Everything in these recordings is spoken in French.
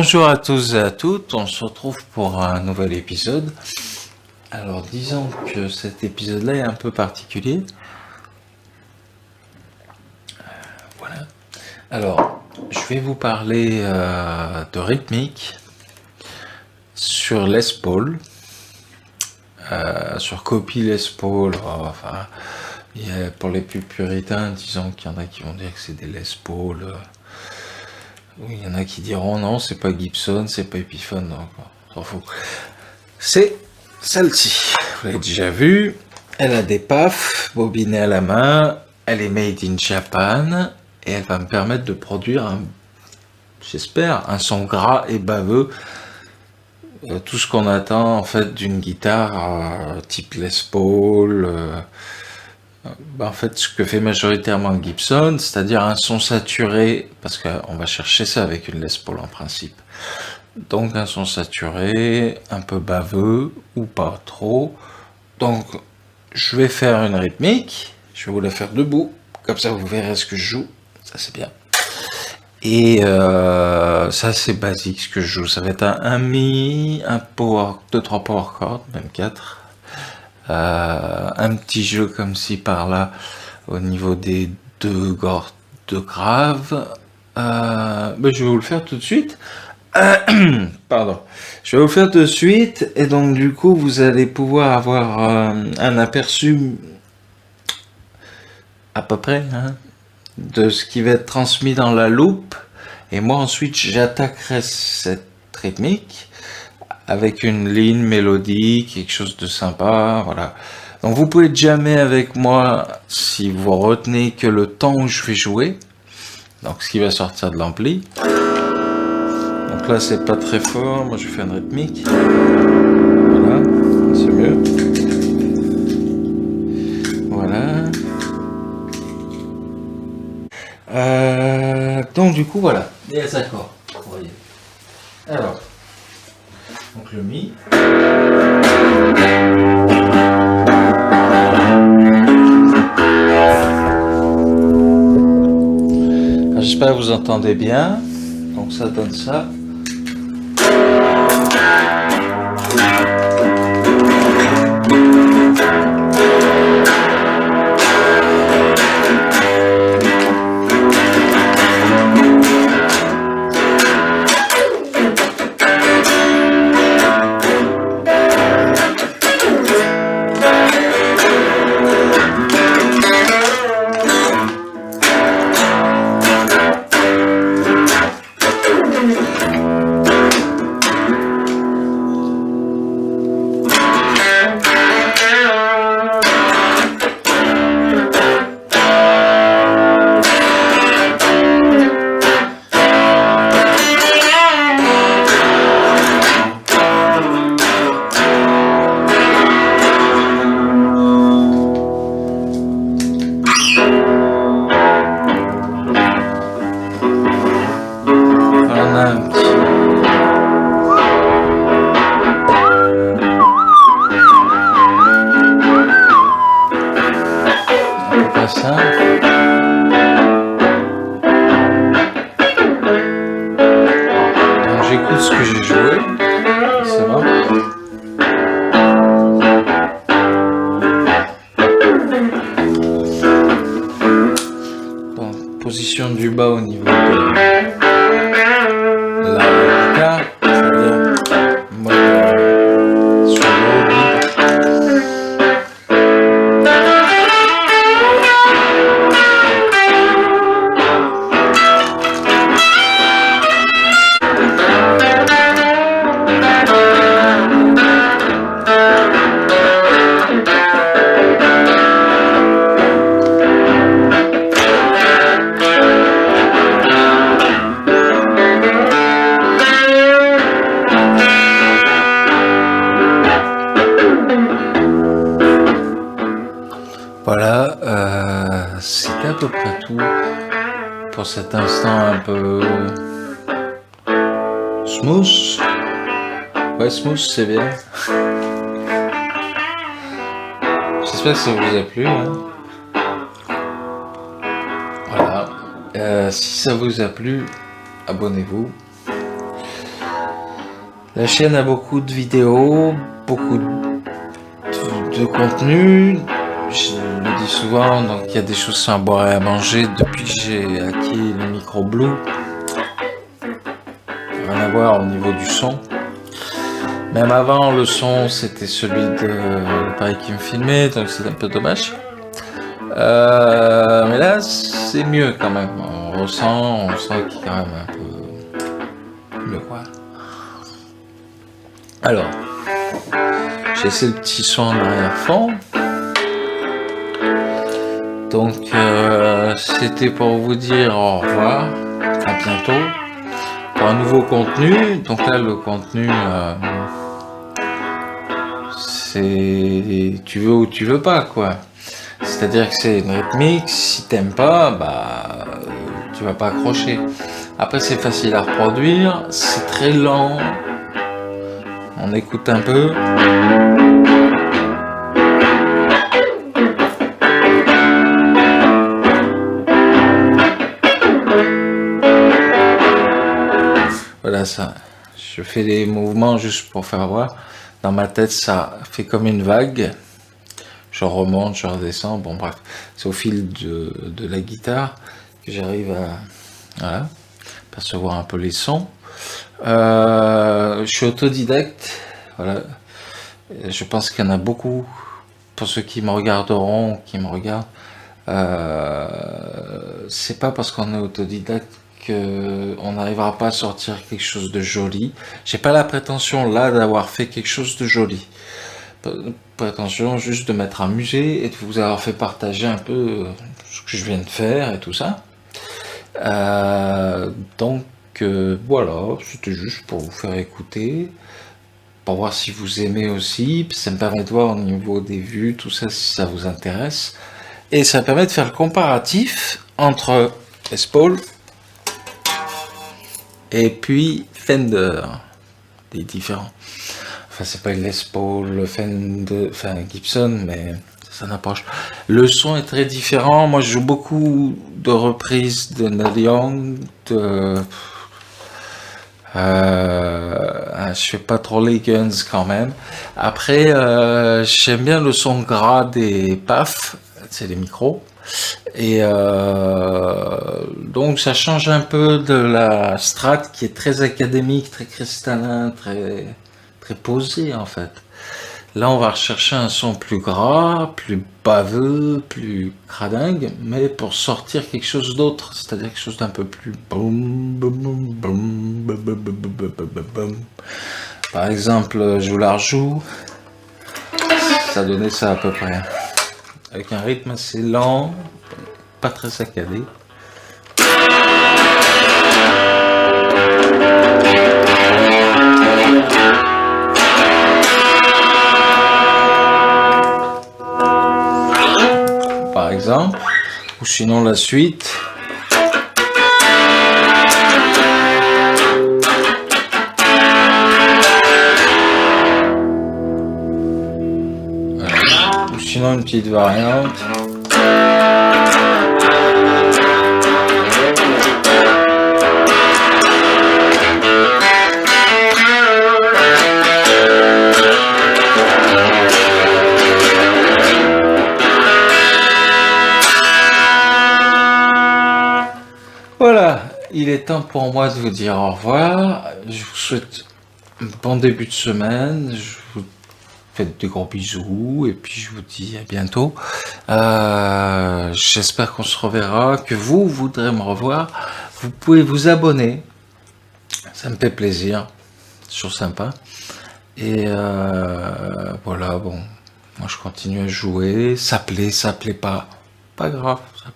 Bonjour à tous et à toutes, on se retrouve pour un nouvel épisode. Alors disons que cet épisode-là est un peu particulier. Voilà. Alors, je vais vous parler de rythmique sur Les Paul, sur copie Les Paul. Enfin, pour les plus puritains, disons qu'il y en a qui vont dire que c'est des Les Paul. Oui, il y en a qui diront non, c'est pas Gibson, c'est pas Epiphone, donc on s'en fout. C'est celle-ci, vous l'avez déjà vue, elle a des pafs bobinées à la main, elle est made in Japan, et elle va me permettre de produire, j'espère, un son gras et baveux, tout ce qu'on attend en fait d'une guitare type Les Paul, en fait, ce que fait majoritairement Gibson, c'est-à-dire un son saturé, parce qu'on va chercher ça avec une Les Paul en principe. Donc un son saturé, un peu baveux, ou pas trop. Donc je vais faire une rythmique, je vais vous la faire debout, comme ça vous verrez ce que je joue, ça c'est bien. Et ça c'est basique ce que je joue, ça va être un mi, un power, 2-3 power chords, même 4. Un petit jeu comme ci par là au niveau des deux graves. Je vais vous le faire tout de suite. Pardon. Je vais vous le faire tout de suite et donc du coup vous allez pouvoir avoir un aperçu à peu près de ce qui va être transmis dans la loupe, et moi ensuite j'attaquerai cette rythmique avec une ligne mélodie, quelque chose de sympa, voilà. Donc vous pouvez jamais avec moi si vous retenez que le temps où je vais jouer, donc ce qui va sortir de l'ampli. Donc là c'est pas très fort, moi je fais une rythmique, voilà, c'est mieux, voilà. Donc du coup voilà, les accords, vous voyez. Alors, donc le mi. J'espère que vous entendez bien. Donc ça donne ça. Ça. Donc j'écoute ce que j'ai joué, c'est bon. Donc position du bas au niveau de la guitare, c'est-à-dire mode sur le haut vide. Voilà, c'était à peu près tout pour cet instant un peu smooth. Ouais, smooth, c'est bien. J'espère que ça vous a plu. Voilà. Si ça vous a plu, abonnez-vous. La chaîne a beaucoup de vidéos, beaucoup de contenu. Je le dis souvent, donc il y a des choses à boire et à manger depuis que j'ai acquis le micro Blue. Rien à voir au niveau du son. Même avant, le son c'était celui de l'appareil qui me filmait, donc c'est un peu dommage. Mais là, c'est mieux quand même. On sent qu'il y a quand même un peu mieux, quoi. Alors, j'ai laissé le petit son en arrière-fond. Donc, c'était pour vous dire au revoir, à bientôt, pour un nouveau contenu. Donc là, le contenu, c'est tu veux ou tu veux pas, quoi. C'est-à-dire que c'est une rythmique, si t'aimes pas, bah, tu vas pas accrocher. Après, c'est facile à reproduire, c'est très lent. On écoute un peu. Voilà ça. Je fais des mouvements juste pour faire voir. Dans ma tête, ça fait comme une vague. Je remonte, je redescends. Bon, bref, c'est au fil de la guitare que j'arrive à voilà, percevoir un peu les sons. Je suis autodidacte. Voilà. Je pense qu'il y en a beaucoup, pour ceux qui me regarderont, qui me regardent. C'est pas parce qu'on est autodidacte qu'on n'arrivera pas à sortir quelque chose de joli. J'ai pas la prétention là d'avoir fait quelque chose de joli. Prétention juste de m'être amusé et de vous avoir fait partager un peu ce que je viens de faire et tout ça. Donc voilà, c'était juste pour vous faire écouter, pour voir si vous aimez aussi. Ça me permet de voir au niveau des vues, tout ça, si ça vous intéresse. Et ça permet de faire le comparatif entre Les Paul et puis Fender, des différents. Enfin, c'est pas une Les Paul, le Fender, enfin Gibson, mais ça n'approche. Le son est très différent. Moi, je joue beaucoup de reprises de Neil Young, je fais pas trop les guns quand même. Après, j'aime bien le son gras des PAF, c'est les micros. Et donc ça change un peu de la Strat qui est très académique, très cristallin, très posé en fait. Là on va rechercher un son plus gras, plus baveux, plus cradingue, mais pour sortir quelque chose d'autre, c'est-à-dire quelque chose d'un peu plus boum, boum, boum, boum, boum, boum, boum, boum, boum, boum. Par exemple, je vous la rejoue, ça donnait ça à peu près. Avec un rythme assez lent, pas très saccadé. Par exemple, ou sinon la suite. Voilà. Ou sinon une petite variante. Voilà, il est temps pour moi de vous dire au revoir. Je vous souhaite un bon début de semaine. Je vous fais des gros bisous et puis je vous dis à bientôt. J'espère qu'on se reverra, que vous voudrez me revoir. Vous pouvez vous abonner. Ça me fait plaisir. C'est toujours sympa. Et voilà, bon. Moi je continue à jouer. Ça plaît pas. Pas grave, ça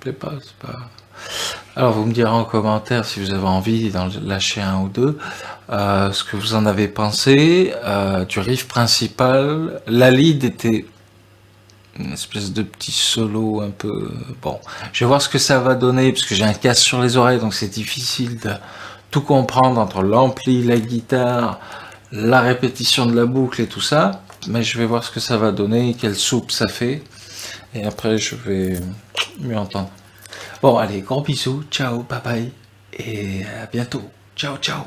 plaît pas, c'est pas. Alors vous me direz en commentaire si vous avez envie d'en lâcher un ou deux, ce que vous en avez pensé du riff principal. La lead était une espèce de petit solo un peu. Bon, je vais voir ce que ça va donner parce que j'ai un casque sur les oreilles, donc c'est difficile de tout comprendre entre l'ampli, la guitare, la répétition de la boucle et tout ça. Mais je vais voir ce que ça va donner, quelle soupe ça fait, et après je vais mieux entendre. Bon, allez, gros bisous, ciao, bye bye, et à bientôt. Ciao, ciao.